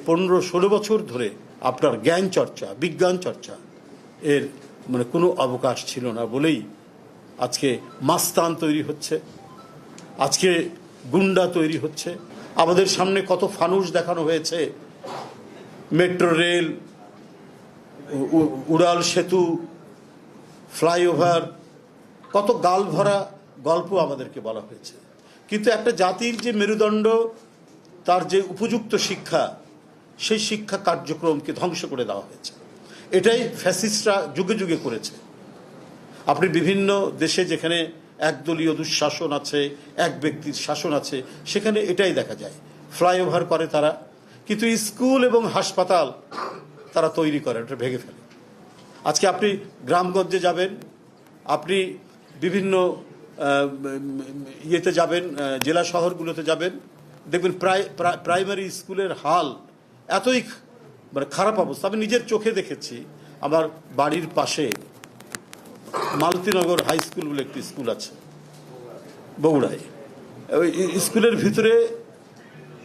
15-16 বছর ধরে আপনার জ্ঞান চর্চা, বিজ্ঞান চর্চা এর কোনো অবকাশ ছিল না বলেই আজকে মাস্তান তৈরি হচ্ছে, আজকে গুন্ডা তৈরি হচ্ছে। আমাদের সামনে কত ফানুস দেখানো হয়েছে, মেট্রো রেল, উড়াল সেতু, ফ্লাইওভার, কত গাল ভরা গল্প আমাদেরকে বলা হয়েছে। কিন্তু একটা জাতির যে মেরুদণ্ড, তার যে উপযুক্ত শিক্ষা, সেই শিক্ষা কার্যক্রমকে ধ্বংস করে দেওয়া হয়েছে। এটাই ফ্যাসিস্টরা যুগে যুগে করেছে। আপনি বিভিন্ন দেশে যেখানে একদলীয় দুঃশাসন আছে, এক ব্যক্তির শাসন আছে, সেখানে এটাই দেখা যায়। ফ্লাইওভার করে তারা, কিন্তু স্কুল এবং হাসপাতাল তারা তৈরি করে, ওটা ভেঙে ফেলে। আজকে আপনি গ্রামগঞ্জে যাবেন, আপনি বিভিন্ন ইয়েতে যাবেন, জেলা শহরগুলোতে যাবেন, দেখবেন প্রাইমারি স্কুলের হাল এতই খারাপ অবস্থা। আমি নিজের চোখে দেখেছি। আমার বাড়ির পাশে মালতীনগর হাই স্কুল বলে একটি স্কুল আছে বগুড়ায়। ওই স্কুলের ভিতরে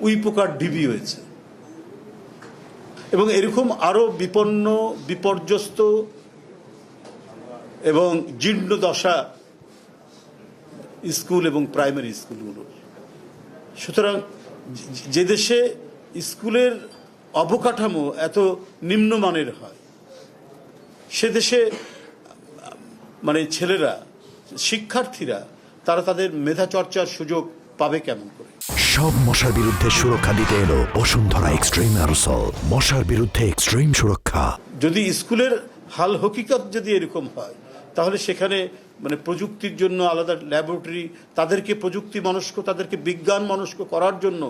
উইপোকার ডিবি হয়েছে, এবং এরকম আরো বিপন্ন, বিপর্যস্ত এবং জীর্ণ দশা স্কুল এবং প্রাইমারি স্কুলগুলো। সুতরাং যে দেশে স্কুলের অবকাঠামো এত নিম্নমানের হয়, সে দেশে ছেলেরা, শিক্ষার্থীরা তারা তাদের মেধা চর্চার সুযোগ পাবে কেমন করে? সব মশার বিরুদ্ধে সুরক্ষা দিতে এলো বসুন্ধরা এক্সট্রিম অ্যারোসল, মশার বিরুদ্ধে এক্সট্রিম সুরক্ষা। যদি স্কুলের হাল হকিকত যদি এরকম হয়, তাহলে সেখানে প্রযুক্তির জন্য আলাদা ল্যাবরেটরি, তাদেরকে প্রযুক্তি মনস্ক, তাদেরকে বিজ্ঞান মনস্ক করার জন্য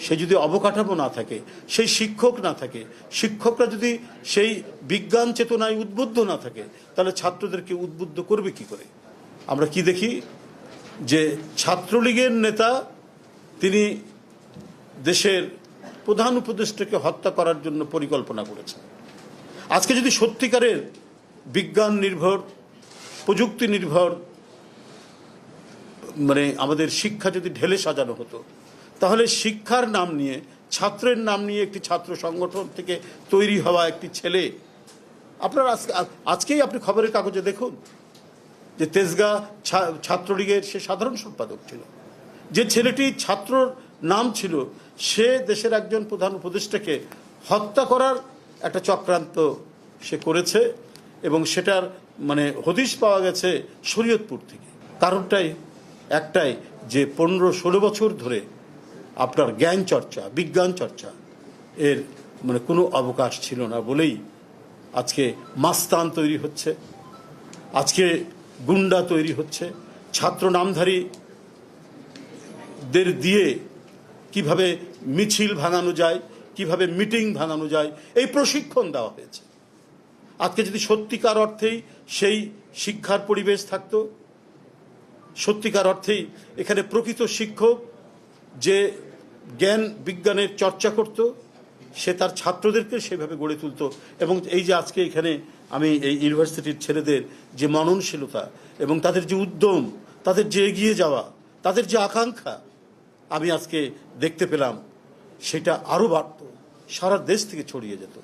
সে যদি অবকাঠামো না থাকে, সেই শিক্ষক না থাকে, শিক্ষকরা যদি সেই বিজ্ঞান চেতনায় উদ্বুদ্ধ না থাকে, তাহলে ছাত্রদেরকে উদ্বুদ্ধ করবে কি করে? আমরা কি দেখি যে ছাত্রলীগের নেতা তিনি দেশের প্রধান উপদেষ্টাকে হত্যা করার জন্য পরিকল্পনা করেছেন। আজকে যদি সত্যিকারের বিজ্ঞান নির্ভর, প্রযুক্তি নির্ভর আমাদের শিক্ষা যদি ঢেলে সাজানো হতো, তাহলে শিক্ষার নাম নিয়ে, ছাত্রের নাম নিয়ে একটি ছাত্র সংগঠন থেকে তৈরি হওয়া একটি ছেলে, আপনার আজকেই আপনি খবরের কাগজে দেখুন যে তেজগাঁ ছাত্রলীগের সে সাধারণ সম্পাদক ছিল। যে ছেলেটি ছাত্রর নাম ছিল, সে দেশের একজন প্রধান উপদেষ্টাকে হত্যা করার একটা চক্রান্ত সে করেছে, এবং সেটার হদিশ পাওয়া গেছে শরীয়তপুর থেকে। কারণটাই একটাই, যে 15-16 বছর ধরে আপনার জ্ঞান চর্চা, বিজ্ঞান চর্চা এর কোনো অবকাশ ছিল না বলেই আজকে মাস্তান তৈরি হচ্ছে, আজকে গুন্ডা তৈরি হচ্ছে। ছাত্র নামধারীদের দিয়ে কিভাবে মিছিল ভাঙানো যায়, কিভাবে মিটিং ভাঙানো যায়, এই প্রশিক্ষণ দেওয়া হয়েছে। আজকে যদি সত্যিকার অর্থেই সেই শিক্ষার পরিবেশ থাকতো, সত্যিকার অর্থেই এখানে প্রকৃত শিক্ষক যে জ্ঞান বিজ্ঞানের চর্চা করত, সে তার ছাত্রদেরকে সেভাবে গড়ে তুলত। এবং এই যে আজকে এখানে আমি এই ইউনিভার্সিটির ছেলেদের যে মননশীলতা এবং তাদের যে উদ্যম, তাদের যে এগিয়ে যাওয়া, তাদের যে আকাঙ্ক্ষা আমি আজকে দেখতে পেলাম, সেটা আরও বাড়ত, সারা দেশ থেকে ছড়িয়ে যেত।